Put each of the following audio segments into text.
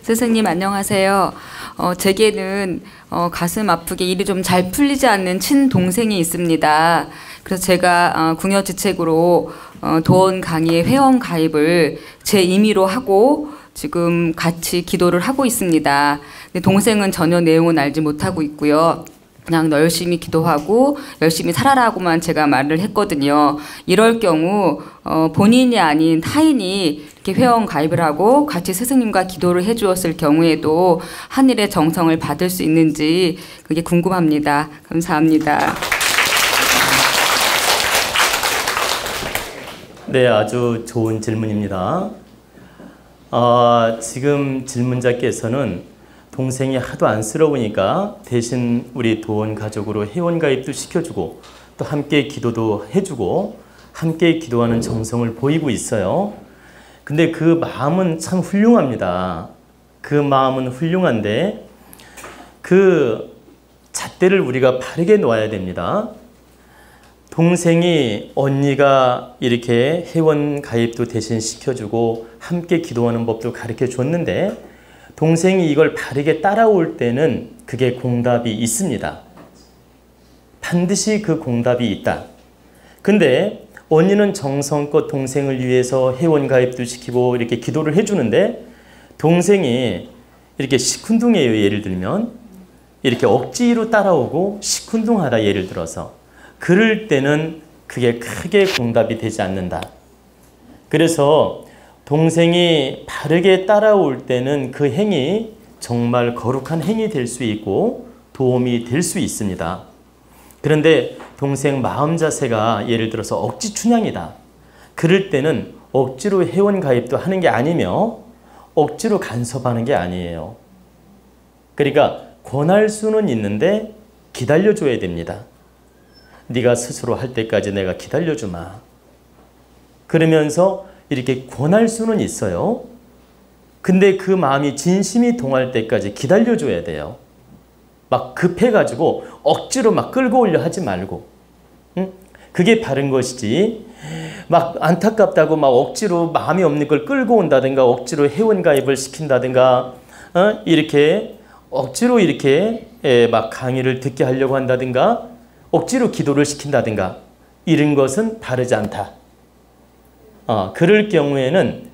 선생님 안녕하세요. 제게는 가슴 아프게 일이 좀 잘 풀리지 않는 친동생이 있습니다. 그래서 제가 궁여지책으로 도원 강의에 회원 가입을 제 임의로 하고 지금 같이 기도를 하고 있습니다. 근데 동생은 전혀 내용은 알지 못하고 있고요. 그냥 너 열심히 기도하고 열심히 살아라고만 제가 말을 했거든요. 이럴 경우 본인이 아닌 타인이 이렇게 회원 가입을 하고 같이 스승님과 기도를 해주었을 경우에도 한일의 정성을 받을 수 있는지 그게 궁금합니다. 감사합니다. 네, 아주 좋은 질문입니다. 지금 질문자께서는 동생이 하도 안쓰러우니까 대신 우리 도원 가족으로 회원가입도 시켜주고 또 함께 기도도 해주고 함께 기도하는 정성을 보이고 있어요. 근데 그 마음은 참 훌륭합니다. 그 마음은 훌륭한데 그 잣대를 우리가 바르게 놓아야 됩니다. 동생이 언니가 이렇게 회원 가입도 대신 시켜주고 함께 기도하는 법도 가르쳐 줬는데 동생이 이걸 바르게 따라올 때는 그게 공답이 있습니다. 반드시 그 공답이 있다. 근데 언니는 정성껏 동생을 위해서 회원가입도 시키고 이렇게 기도를 해주는데 동생이 이렇게 시큰둥해요. 예를 들면 이렇게 억지로 따라오고 시큰둥하다. 예를 들어서 그럴 때는 그게 크게 공답이 되지 않는다. 그래서 동생이 바르게 따라올 때는 그 행위 정말 거룩한 행위 될 수 있고 도움이 될 수 있습니다. 그런데 동생 마음 자세가 예를 들어서 억지 춘향이다. 그럴 때는 억지로 회원 가입도 하는 게 아니며 억지로 간섭하는 게 아니에요. 그러니까 권할 수는 있는데 기다려줘야 됩니다. 네가 스스로 할 때까지 내가 기다려주마. 그러면서 이렇게 권할 수는 있어요. 근데 그 마음이 진심이 동할 때까지 기다려줘야 돼요. 막 급해가지고 억지로 막 끌고 올려 하지 말고. 응? 그게 바른 것이지. 막 안타깝다고 막 억지로 마음이 없는 걸 끌고 온다든가 억지로 회원가입을 시킨다든가 이렇게 억지로 이렇게 막 강의를 듣게 하려고 한다든가 억지로 기도를 시킨다든가 이런 것은 바르지 않다. 그럴 경우에는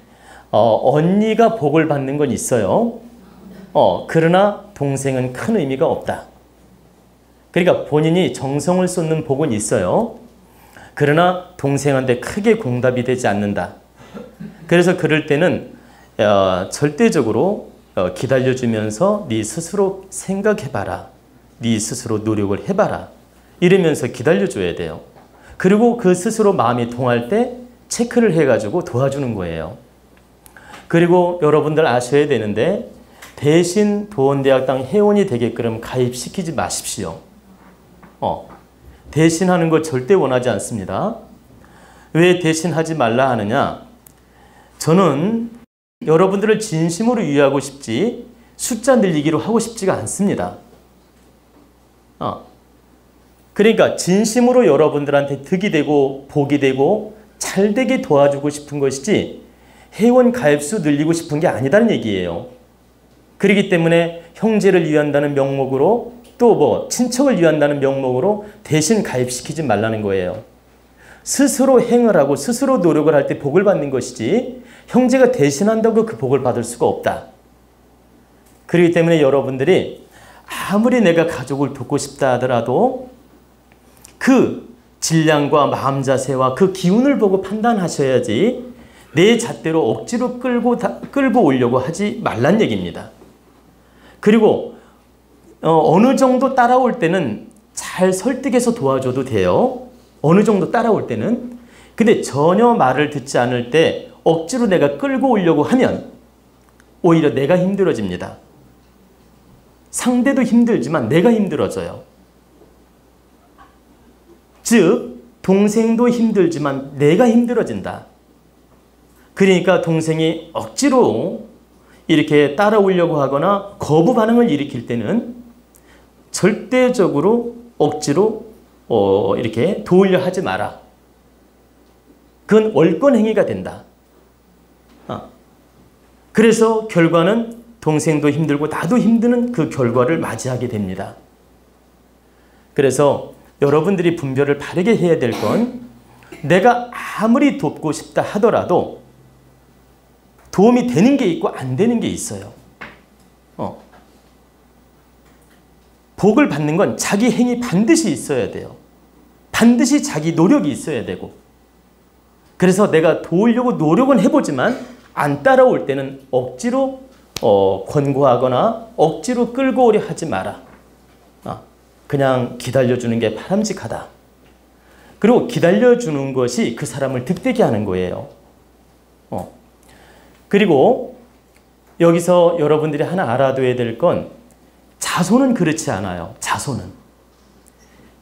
언니가 복을 받는 건 있어요. 그러나 동생은 큰 의미가 없다. 그러니까 본인이 정성을 쏟는 복은 있어요. 그러나 동생한테 크게 공답이 되지 않는다. 그래서 그럴 때는 절대적으로 기다려주면서 네 스스로 생각해봐라. 네 스스로 노력을 해봐라. 이러면서 기다려줘야 돼요. 그리고 그 스스로 마음이 통할 때 체크를 해가지고 도와주는 거예요. 그리고 여러분들 아셔야 되는데 대신 도원대학당 회원이 되게끔 가입시키지 마십시오. 대신하는 거 절대 원하지 않습니다. 왜 대신하지 말라 하느냐? 저는 여러분들을 진심으로 위하고 싶지 숫자 늘리기로 하고 싶지가 않습니다. 그러니까 진심으로 여러분들한테 득이 되고 복이 되고 잘되게 도와주고 싶은 것이지 회원 가입수 늘리고 싶은 게 아니다는 얘기예요. 그렇기 때문에 형제를 위한다는 명목으로 또 뭐 친척을 위한다는 명목으로 대신 가입시키지 말라는 거예요. 스스로 행을 하고 스스로 노력을 할 때 복을 받는 것이지 형제가 대신한다고 그 복을 받을 수가 없다. 그렇기 때문에 여러분들이 아무리 내가 가족을 돕고 싶다 하더라도 그 질량과 마음 자세와 그 기운을 보고 판단하셔야지 내 잣대로 억지로 끌고 오려고 하지 말란 얘기입니다. 그리고 어느 정도 따라올 때는 잘 설득해서 도와줘도 돼요. 어느 정도 따라올 때는. 근데 전혀 말을 듣지 않을 때 억지로 내가 끌고 오려고 하면 오히려 내가 힘들어집니다. 상대도 힘들지만 내가 힘들어져요. 즉 동생도 힘들지만 내가 힘들어진다. 그러니까 동생이 억지로 이렇게 따라오려고 하거나 거부 반응을 일으킬 때는 절대적으로 억지로 이렇게 도우려 하지 마라. 그건 월권 행위가 된다. 그래서 결과는 동생도 힘들고 나도 힘드는 그 결과를 맞이하게 됩니다. 그래서 여러분들이 분별을 바르게 해야 될 건 내가 아무리 돕고 싶다 하더라도 도움이 되는 게 있고 안 되는 게 있어요. 복을 받는 건 자기 행위 반드시 있어야 돼요. 반드시 자기 노력이 있어야 되고, 그래서 내가 도우려고 노력은 해보지만 안 따라올 때는 억지로 권고하거나 억지로 끌고 오려 하지 마라. 그냥 기다려주는 게 바람직하다. 그리고 기다려주는 것이 그 사람을 득되게 하는 거예요. 그리고 여기서 여러분들이 하나 알아둬야 될 건 자손은 그렇지 않아요.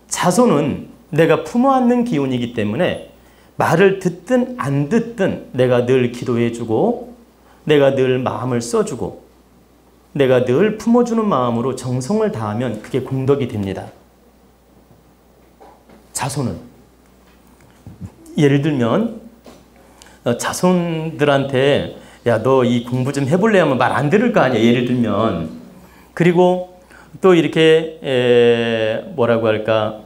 자손은 내가 품어안는 기운이기 때문에 말을 듣든 안 듣든 내가 늘 기도해주고 내가 늘 마음을 써주고 내가 늘 품어주는 마음으로 정성을 다하면 그게 공덕이 됩니다. 자손은 예를 들면 자손들한테 야, 너 이 공부 좀 해볼래 하면 말 안 들을 거 아니야. 예를 들면. 그리고 또 이렇게 뭐라고 할까,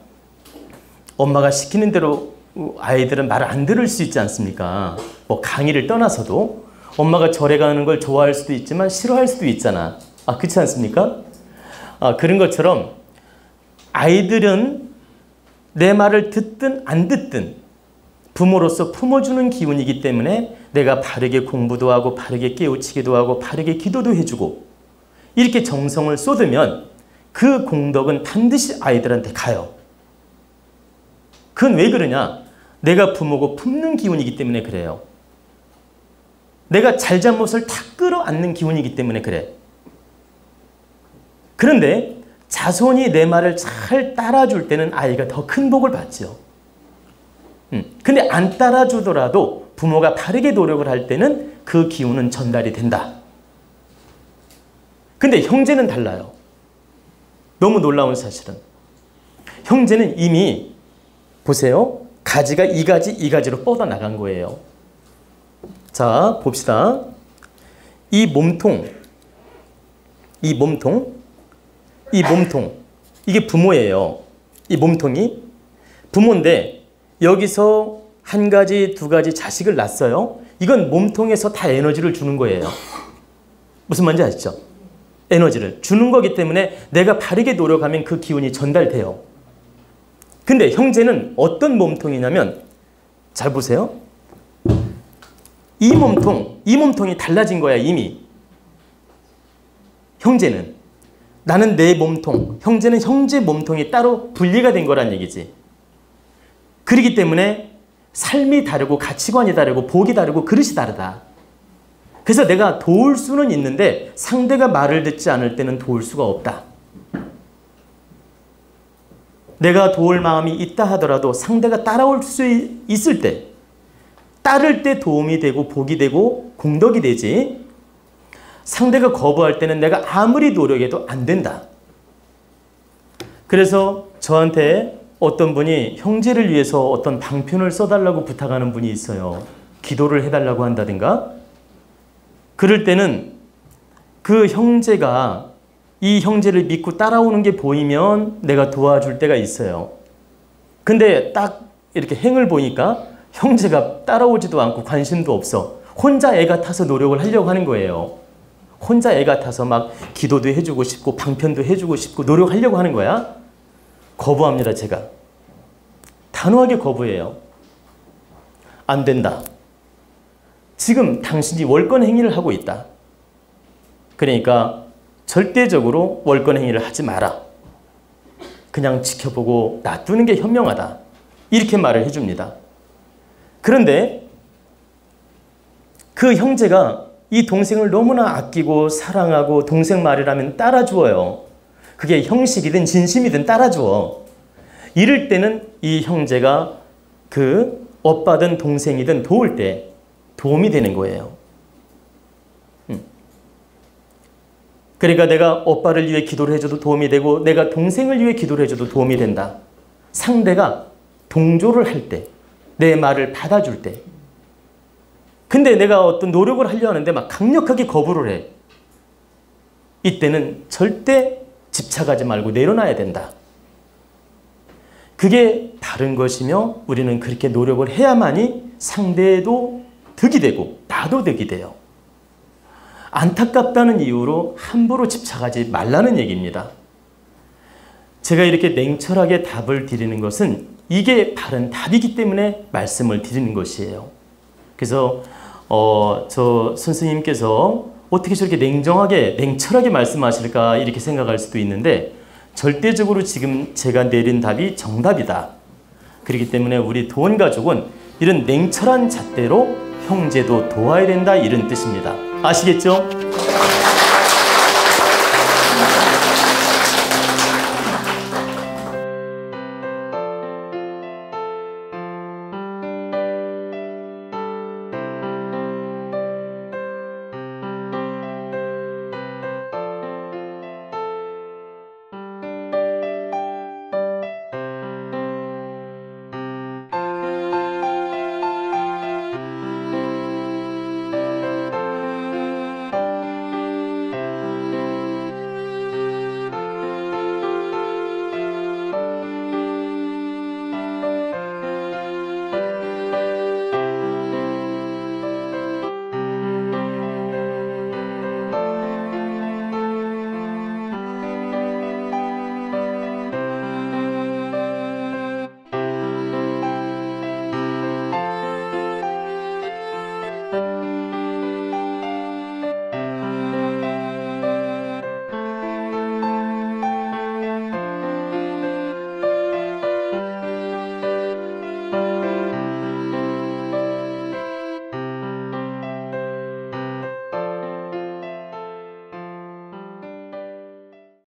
엄마가 시키는 대로 아이들은 말을 안 들을 수 있지 않습니까? 뭐 강의를 떠나서도 엄마가 절에 가는 걸 좋아할 수도 있지만 싫어할 수도 있잖아. 그렇지 않습니까? 그런 것처럼 아이들은 내 말을 듣든 안 듣든 부모로서 품어주는 기운이기 때문에 내가 바르게 공부도 하고 바르게 깨우치기도 하고 바르게 기도도 해주고 이렇게 정성을 쏟으면 그 공덕은 반드시 아이들한테 가요. 그건 왜 그러냐? 내가 부모고 품는 기운이기 때문에 그래요. 내가 잘잘못을 다 끌어안는 기운이기 때문에 그래. 그런데 자손이 내 말을 잘 따라줄 때는 아이가 더 큰 복을 받죠. 근데 안 따라주더라도 부모가 바르게 노력을 할 때는 그 기운은 전달이 된다. 근데 형제는 달라요. 너무 놀라운 사실은 형제는 이미 보세요. 가지가 이 가지로 뻗어나간 거예요. 자, 봅시다. 이 몸통 이게 부모예요. 이 몸통이 부모인데 여기서 한 가지, 두 가지 자식을 낳았어요. 이건 몸통에서 다 에너지를 주는 거예요. 무슨 말인지 아시죠? 에너지를 주는 거기 때문에 내가 바르게 노력하면 그 기운이 전달돼요. 근데 형제는 어떤 몸통이냐면 잘 보세요. 이 몸통이 달라진 거야 이미. 형제는 나는 내 몸통, 형제는 형제 몸통이 따로 분리가 된 거란 얘기지. 그렇기 때문에 삶이 다르고 가치관이 다르고 복이 다르고 그릇이 다르다. 그래서 내가 도울 수는 있는데 상대가 말을 듣지 않을 때는 도울 수가 없다. 내가 도울 마음이 있다 하더라도 상대가 따라올 수 있을 때, 따를 때 도움이 되고 복이 되고 공덕이 되지, 상대가 거부할 때는 내가 아무리 노력해도 안 된다. 그래서 저한테 어떤 분이 형제를 위해서 어떤 방편을 써달라고 부탁하는 분이 있어요. 기도를 해달라고 한다든가. 그럴 때는 그 형제가 이 형제를 믿고 따라오는 게 보이면 내가 도와줄 때가 있어요. 근데 딱 이렇게 행을 보니까 형제가 따라오지도 않고 관심도 없어. 혼자 애가 타서 노력을 하려고 하는 거예요. 혼자 애가 타서 막 기도도 해주고 싶고 방편도 해주고 싶고 노력하려고 하는 거야. 거부합니다, 제가. 단호하게 거부해요. 안 된다. 지금 당신이 월권 행위를 하고 있다. 그러니까 절대적으로 월권 행위를 하지 마라. 그냥 지켜보고 놔두는 게 현명하다. 이렇게 말을 해줍니다. 그런데 그 형제가 이 동생을 너무나 아끼고 사랑하고 동생 말이라면 따라주어요. 그게 형식이든 진심이든 따라주어. 이럴 때는 이 형제가 그 오빠든 동생이든 도울 때 도움이 되는 거예요. 그러니까 내가 오빠를 위해 기도를 해줘도 도움이 되고 내가 동생을 위해 기도를 해줘도 도움이 된다. 상대가 동조를 할 때, 내 말을 받아줄 때. 근데 내가 어떤 노력을 하려 하는데 막 강력하게 거부를 해. 이때는 절대 집착하지 말고 내려놔야 된다. 그게 바른 것이며 우리는 그렇게 노력을 해야만이 상대도 득이 되고 나도 득이 돼요. 안타깝다는 이유로 함부로 집착하지 말라는 얘기입니다. 제가 이렇게 냉철하게 답을 드리는 것은 이게 바른 답이기 때문에 말씀을 드리는 것이에요. 그래서 저 선생님께서 어떻게 저렇게 냉정하게 냉철하게 말씀하실까 이렇게 생각할 수도 있는데 절대적으로 지금 제가 내린 답이 정답이다. 그렇기 때문에 우리 도원 가족은 이런 냉철한 잣대로 형제도 도와야 된다 이런 뜻입니다. 아시겠죠?